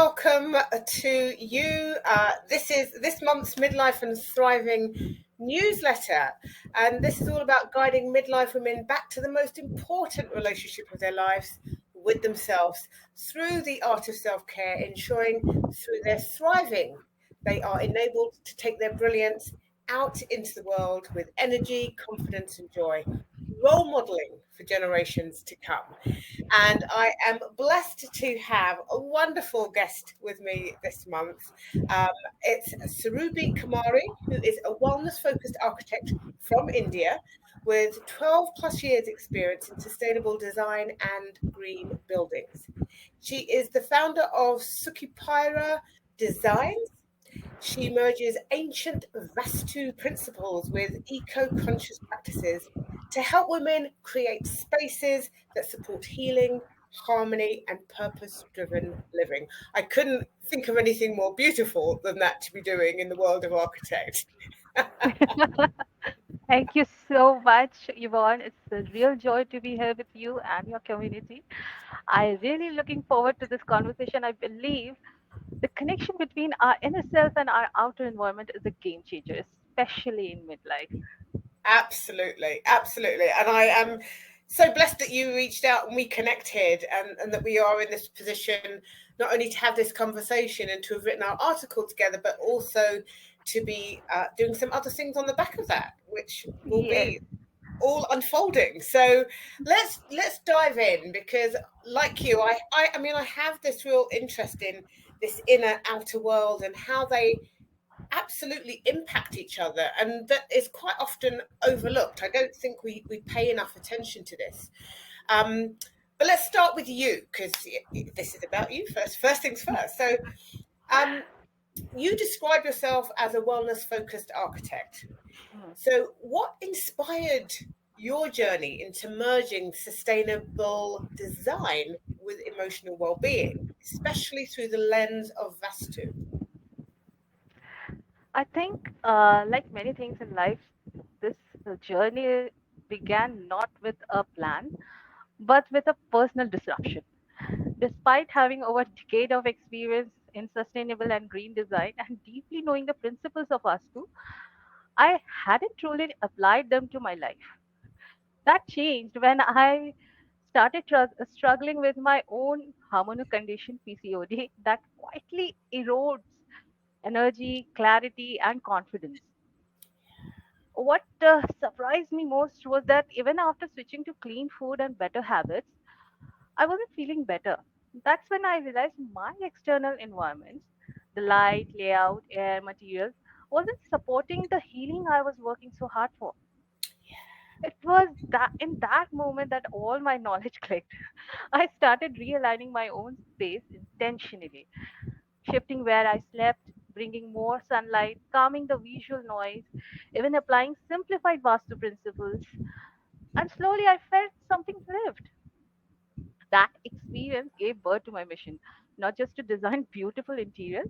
welcome to you. This is this month's Midlife and Thriving newsletter, and this is all about guiding midlife women back to the most important relationship of their lives with themselves through the art of self-care, ensuring through their thriving they are enabled to take their brilliance out into the world with energy, confidence and joy, role modeling for generations to come. And I am blessed to have a wonderful guest with me this month. It's Surabhi Kumari, who is a wellness-focused architect from India with 12 plus years experience in sustainable design and green buildings. She is the founder of Sucupirah Designs. She merges ancient Vastu principles with eco-conscious practices to help women create spaces that support healing, harmony, and purpose-driven living. I couldn't think of anything more beautiful than that to be doing in the world of architect. Thank you so much, Yvonne. It's a real joy to be here with you and your community. I really looking forward to this conversation. I believe the connection between our inner self and our outer environment is a game changer, especially in midlife. Absolutely, absolutely. And I am so blessed that you reached out and we connected, and that we are in this position not only to have this conversation and to have written our article together, but also to be doing some other things on the back of that, which will Yes. be all unfolding. So let's dive in, because like you, I mean, I have this real interest in this inner outer world and how they absolutely impact each other, and that is quite often overlooked. I don't think we pay enough attention to this. But let's start with you, because this is about you first things first. So you describe yourself as a wellness focused architect. Mm. So what inspired your journey into merging sustainable design with emotional well-being, especially through the lens of Vastu? I think, like many things in life, this journey began not with a plan, but with a personal disruption. Despite having over a decade of experience in sustainable and green design and deeply knowing the principles of Vastu, I hadn't truly applied them to my life. That changed when I started struggling with my own hormonal condition, PCOD, that quietly erodes energy, clarity, and confidence. What surprised me most was that even after switching to clean food and better habits, I wasn't feeling better. That's when I realized my external environments, the light, layout, air, materials, wasn't supporting the healing I was working so hard for. It was that in that moment that all my knowledge clicked. I started realigning my own space intentionally, shifting where I slept, bringing more sunlight, calming the visual noise, even applying simplified Vastu principles. And slowly I felt something lift. That experience gave birth to my mission, not just to design beautiful interiors,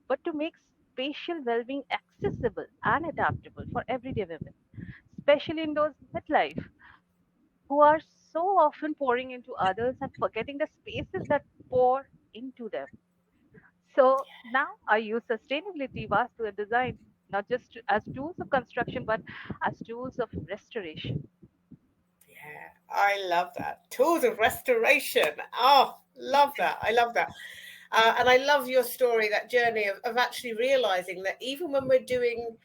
but to make spatial well being accessible and adaptable for everyday women, especially in those midlife who are so often pouring into others and forgetting the spaces that pour into them. So now I use sustainability, Vastu, and design not just as tools of construction, but as tools of restoration. Yeah, I love that. Tools of restoration. Oh, love that. I love that. And I love your story, that journey of actually realizing that even when we're doing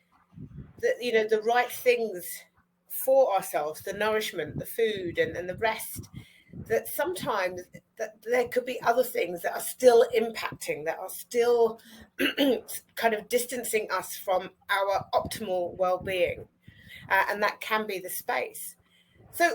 the right things for ourselves, the nourishment, the food and the rest, that sometimes that there could be other things that are still impacting, that are still kind of distancing us from our optimal well-being. And that can be the space. So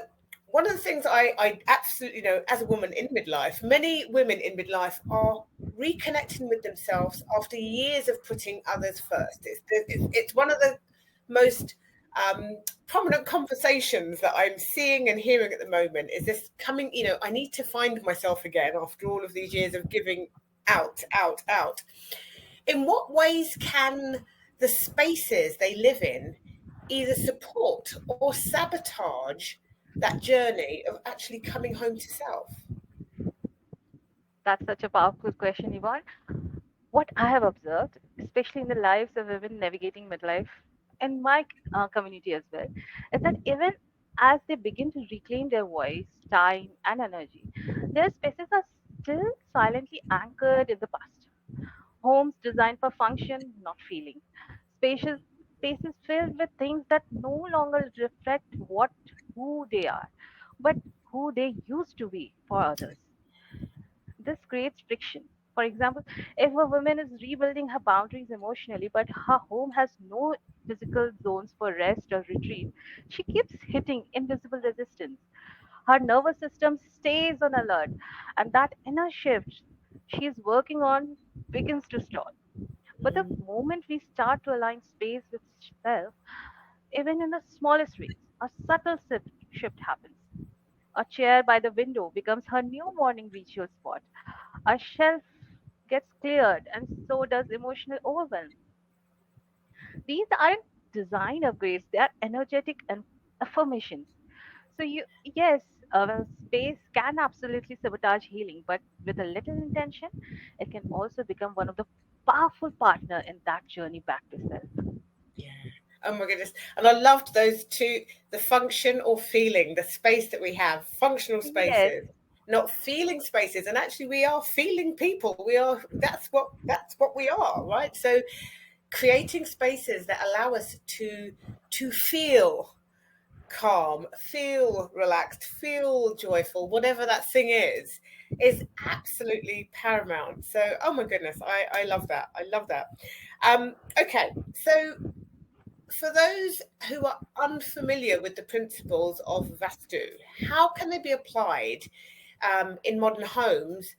one of the things I absolutely know as a woman in midlife, many women in midlife are reconnecting with themselves after years of putting others first. It's one of the most prominent conversations that I'm seeing and hearing at the moment, is this coming, I need to find myself again after all of these years of giving out, out, out. In what ways can the spaces they live in either support or sabotage that journey of actually coming home to self? That's such a powerful question, Yvonne. What I have observed, especially in the lives of women navigating midlife, and my community as well, is that even as they begin to reclaim their voice, time, and energy, their spaces are still silently anchored in the past. Homes designed for function, not feeling. Spacious spaces filled with things that no longer reflect what who they are, but who they used to be for others. This creates friction. For example, if a woman is rebuilding her boundaries emotionally, but her home has no physical zones for rest or retreat, she keeps hitting invisible resistance. Her nervous system stays on alert, and that inner shift she is working on begins to stall. But the Mm, moment we start to align space with self, even in the smallest ways, a subtle shift happens. A chair by the window becomes her new morning ritual spot. A shelf gets cleared, and so does emotional overwhelm. These aren't design upgrades, they are energetic and affirmations. So, yes, space can absolutely sabotage healing, but with a little intention, it can also become one of the powerful partner in that journey back to self. yeah. Oh my goodness. And I loved those two, the function or feeling, the space that we have, functional Yes, spaces, not feeling spaces. And actually we are feeling people. We are, that's what we are, right? So creating spaces that allow us to feel calm, feel relaxed, feel joyful, whatever that thing is absolutely paramount. So, oh my goodness, I love that. I love that. Okay, so for those who are unfamiliar with the principles of Vastu, how can they be applied in modern homes?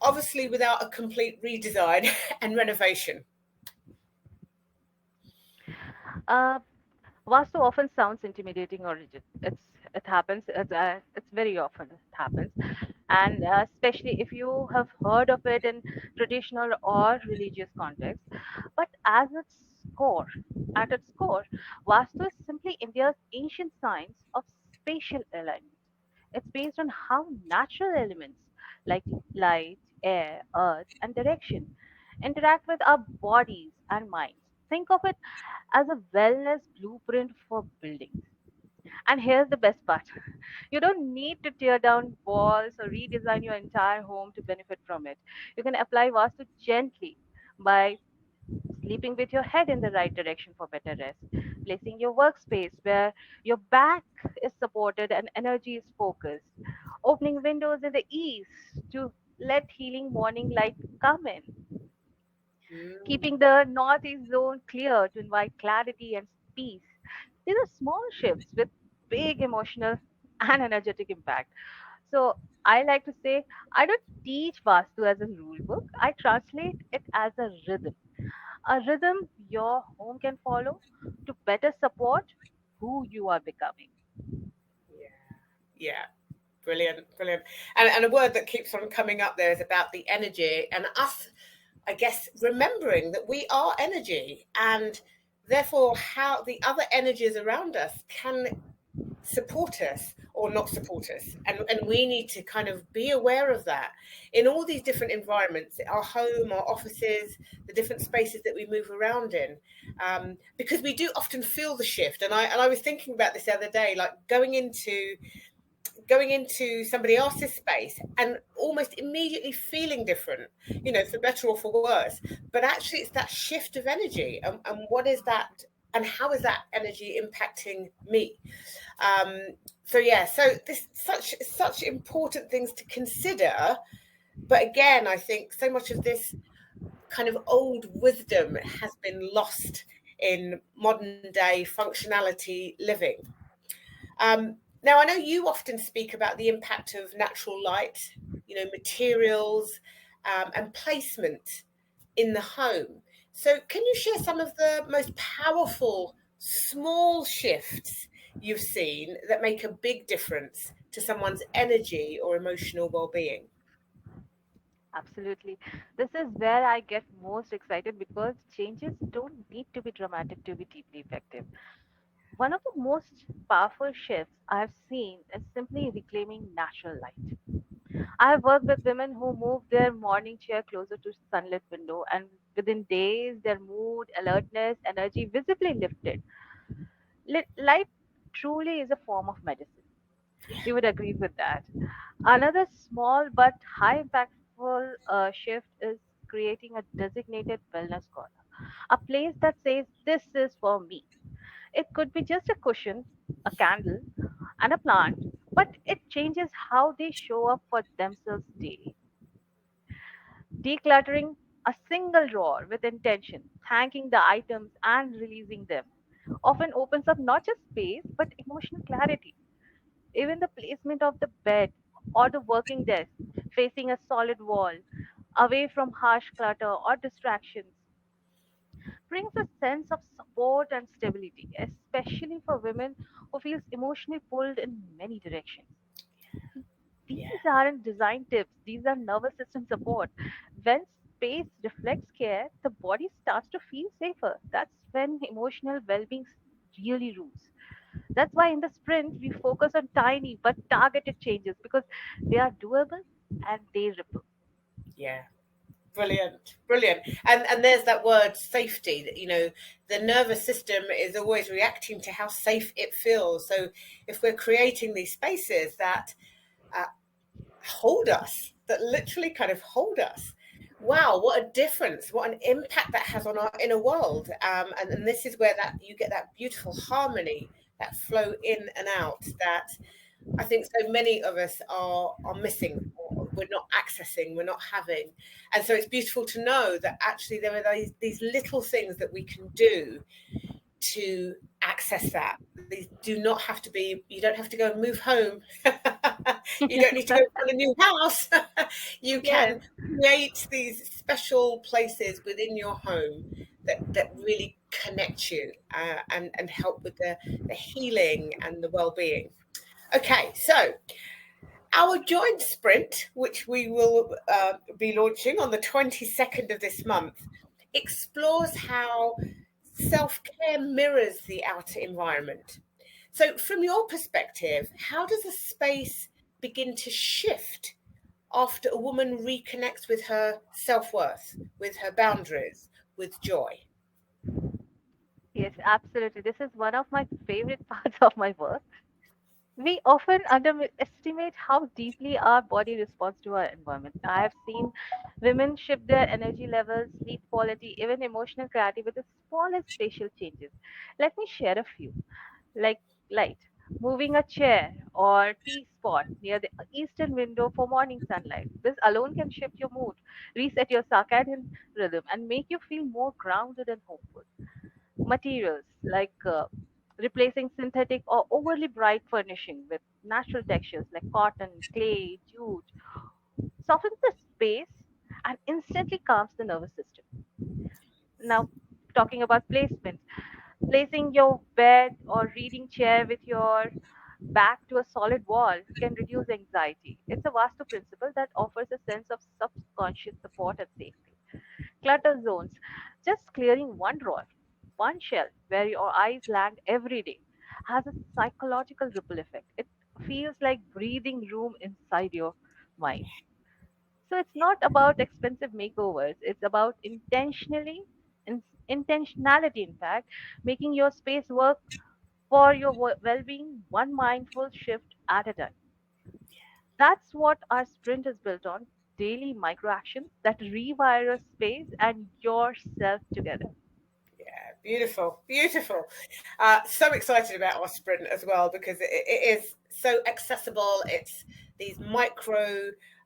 Obviously, without a complete redesign and renovation. uh, Vastu often sounds intimidating or rigid. It happens. It's very often it happens, and especially if you have heard of it in traditional or religious context. But core, at its core, Vastu is simply India's ancient science of spatial alignment. It's based on how natural elements like light, air, earth, and direction interact with our bodies and minds. Think of it as a wellness blueprint for buildings. And here's the best part, you don't need to tear down walls or redesign your entire home to benefit from it. You can apply Vastu gently by sleeping with your head in the right direction for better rest, placing your workspace where your back is supported and energy is focused, opening windows in the east to let healing morning light come in, Mm, keeping the northeast zone clear to invite clarity and peace. These are small shifts with big emotional and energetic impact. So I like to say I don't teach Vastu as a rule book. I translate it as a rhythm your home can follow to better support who you are becoming. yeah, yeah. Brilliant, brilliant. And a word that keeps on coming up there is about the energy and us, I guess, remembering that we are energy and therefore how the other energies around us can support us or not support us. And we need to kind of be aware of that in all these different environments, our home, our offices, the different spaces that we move around in. Because we do often feel the shift. And I was thinking about this the other day, like going into somebody else's space and almost immediately feeling different, for better or for worse. But actually, it's that shift of energy, and what is that, and how is that energy impacting me? Um, so yeah, so this such important things to consider. But again, I think so much of this kind of old wisdom has been lost in modern day functionality living. Now, I know you often speak about the impact of natural light, materials, and placement in the home. So, can you share some of the most powerful small shifts you've seen that make a big difference to someone's energy or emotional well-being? Absolutely. This is where I get most excited because changes don't need to be dramatic to be deeply effective. One of the most powerful shifts I've seen is simply reclaiming natural light. I have worked with women who move their morning chair closer to sunlit window, and within days their mood, alertness, energy visibly lifted. Light truly is a form of medicine. Yeah, You would agree with that. Another small but high impactful shift is creating a designated wellness corner, a place that says, "This is for me." It could be just a cushion, a candle, and a plant, but it changes how they show up for themselves daily. Decluttering a single drawer with intention, thanking the items and releasing them, often opens up not just space but emotional clarity. Even the placement of the bed or the working desk facing a solid wall, away from harsh clutter or distractions, brings a sense of support and stability, especially for women who feels emotionally pulled in many directions. yeah, These aren't design tips, these are nervous system support. When space reflects care, the body starts to feel safer. That's when emotional well-being really rules. That's why in the sprint we focus on tiny but targeted changes because they are doable and they ripple. yeah. Brilliant, brilliant. And there's that word safety that, the nervous system is always reacting to how safe it feels. So if we're creating these spaces that uh, hold us, that literally kind of hold us, wow, what a difference, what an impact that has on our inner world. And this is where that you get that beautiful harmony, that flow in and out, that I think so many of us are missing, or we're not accessing, we're not having. And so it's beautiful to know that actually there are these little things that we can do to access that. These do not have to be, you don't have to go and move home. You don't need to go find a new house. You Yes. can create these special places within your home that really connect you, and help with the healing and the well-being. Okay, so our joint sprint, which we will be launching on the 22nd of this month, explores how self care mirrors the outer environment. So, from your perspective, how does a space begin to shift after a woman reconnects with her self worth, with her boundaries, with joy? Yes, absolutely. This is one of my favorite parts of my work. We often underestimate how deeply our body responds to our environment. I have seen women shift their energy levels, sleep quality, even emotional clarity with the smallest spatial changes. Let me share a few, like light, moving a chair or tea spot near the eastern window for morning sunlight. This alone can shift your mood, reset your circadian rhythm, and make you feel more grounded and hopeful. Materials like replacing synthetic or overly bright furnishing with natural textures like cotton, clay, jute softens the space and instantly calms the nervous system. Now, talking about placement, placing your bed or reading chair with your back to a solid wall can reduce anxiety. It's a Vastu principle that offers a sense of subconscious support and safety. Clutter zones, just clearing one drawer, one shelf where your eyes land every day, has a psychological ripple effect. It feels like breathing room inside your mind. So it's not about expensive makeovers. It's about intentionality, in fact, making your space work for your well-being, one mindful shift at a time. That's what our sprint is built on: daily micro actions that rewire your space and yourself together. Yeah, beautiful, beautiful. So excited about our sprint as well because it is so accessible. It's these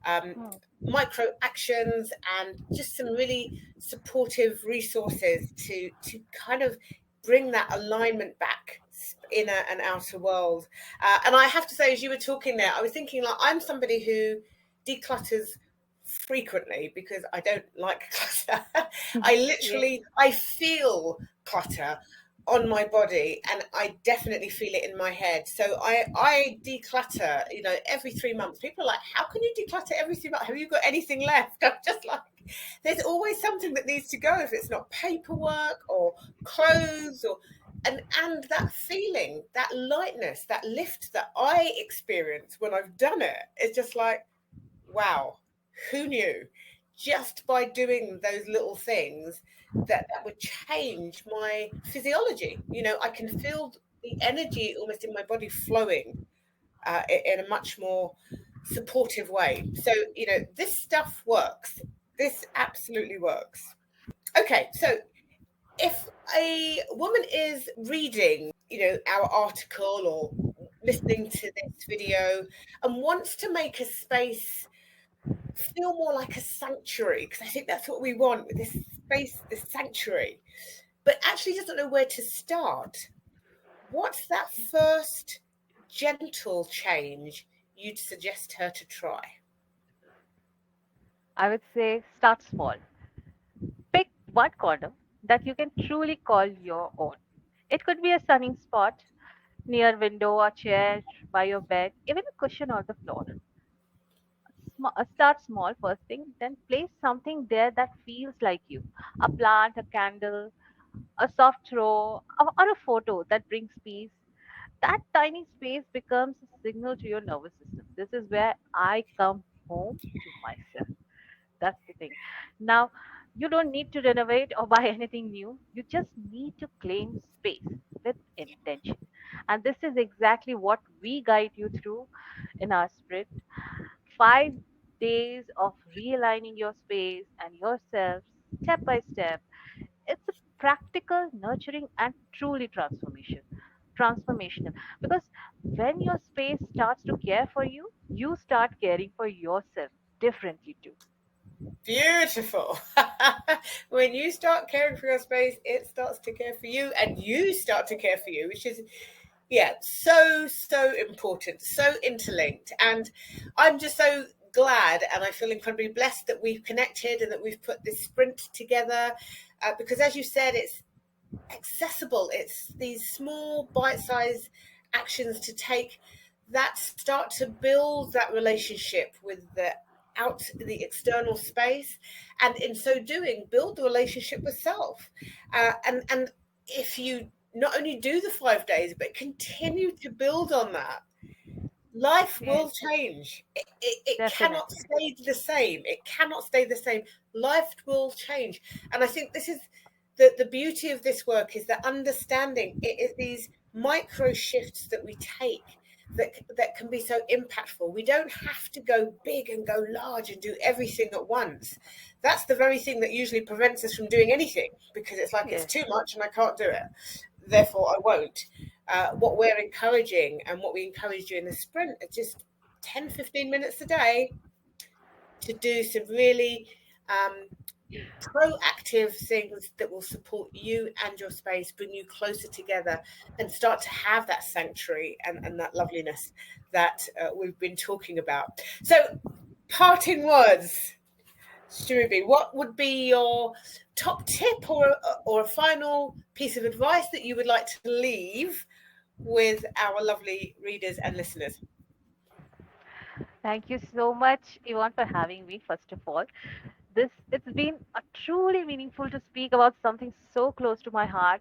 um, Hmm. micro actions and just some really supportive resources to kind of bring that alignment back, inner and outer world. And I have to say, as you were talking there, I was thinking like I'm somebody who declutters frequently because I don't like clutter. I Yes. literally I feel clutter on my body and I definitely feel it in my head. So I declutter, every 3 months. People are like, how can you declutter every 3 months? Have you got anything left? I'm just like, there's always something that needs to go if it's not paperwork or clothes or and that feeling, that lightness, that lift that I experience when I've done it, it's just like Wow, who knew? Just by doing those little things that would change my physiology. You know, I can feel the energy almost in my body flowing in a much more supportive way. So, you know, this stuff works. This absolutely works. Okay, so if a woman is reading, you know, our article or listening to this video and wants to make a space feel more like a sanctuary, because I think that's what we want with this space, this sanctuary, but actually doesn't know where to start, what's that first gentle change you'd suggest her to try? I would say start small. Pick one corner that you can truly call your own. It could be a sunning spot near window or chair by your bed, even a cushion on the floor. Start small first thing, then place something there that feels like you. A plant, a candle, a soft throw, or a photo that brings peace. That tiny space becomes a signal to your nervous system. This is where I come home to myself. That's the thing. Now, you don't need to renovate or buy anything new. You just need to claim space with intention. And this is exactly what we guide you through in our sprint. 5 days of realigning your space and yourself step by step. It's a practical, nurturing, and truly transformational. Because when your space starts to care for you, you start caring for yourself differently too. Beautiful. When you start caring for your space, it starts to care for you, and you start to care for you, which is, yeah, so important, so interlinked. And I'm just so glad, and I feel incredibly blessed that we've connected and that we've put this sprint together, because as you said, it's accessible. It's these small bite-sized actions to take that start to build that relationship with the external space, and in so doing build the relationship with self. And if you not only do the 5 days but continue to build on that, life Yes, will change. It cannot definitely. stay the same. It cannot stay the same. Life will change. And I think this is the beauty of this work, is that understanding it is these micro shifts that we take that can be so impactful. We don't have to go big and go large and do everything at once. That's the very thing that usually prevents us from doing anything, because it's like it's Yes, too much and I can't do it. Therefore, I won't. What we're encouraging and what we encourage you in the sprint are just 10-15 minutes a day to do some really proactive things that will support you and your space, bring you closer together, and start to have that sanctuary and that loveliness that we've been talking about. So, parting words, Surabhi, what would be your top tip or a final piece of advice that you would like to leave with our lovely readers and listeners? thank you so much, Yvonne, for having me. First of all, it's been a truly meaningful to speak about something so close to my heart.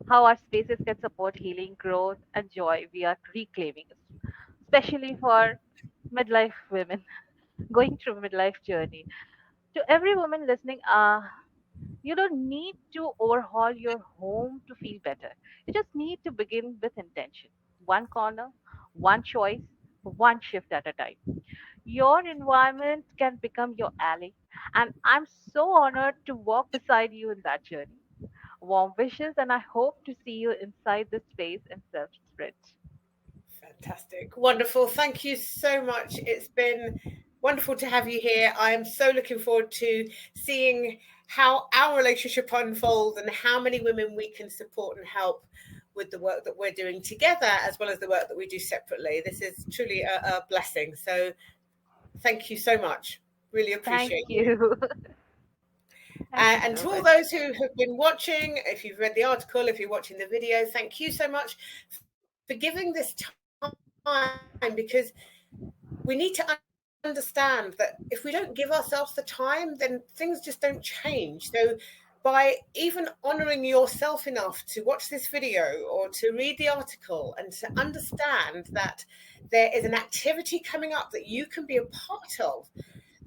How our spaces can support healing, growth, and joy we are reclaiming, especially for midlife women going through midlife journey. To every woman listening, you don't need to overhaul your home to feel better. You just need to begin with intention. One corner, one choice, one shift at a time. Your environment can become your ally, and I'm so honored to walk beside you in that journey. Warm wishes, and I hope to see you inside this space and self spread. Fantastic. Wonderful. Thank you so much. It's been wonderful to have you here. I am so looking forward to seeing how our relationship unfolds and how many women we can support and help with the work that we're doing together, as well as the work that we do separately. This is truly a blessing. So thank you so much. Really Thank appreciate you. you. Thank you And so to all much. those who have been watching, if you've read the article, if you're watching the video, thank you so much for giving this time, because we need to understand that if we don't give ourselves the time, then things just don't change. So by even honoring yourself enough to watch this video or to read the article and to understand that there is an activity coming up that you can be a part of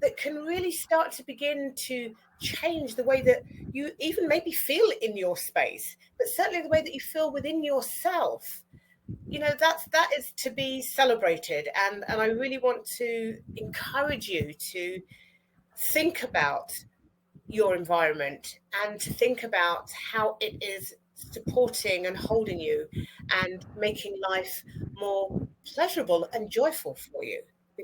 that can really start to begin to change the way that you even maybe feel in your space, but certainly the way that you feel within yourself. That is to be celebrated, and I really want to encourage you to think about your environment and to think about how it is supporting and holding you and making life more pleasurable and joyful for you.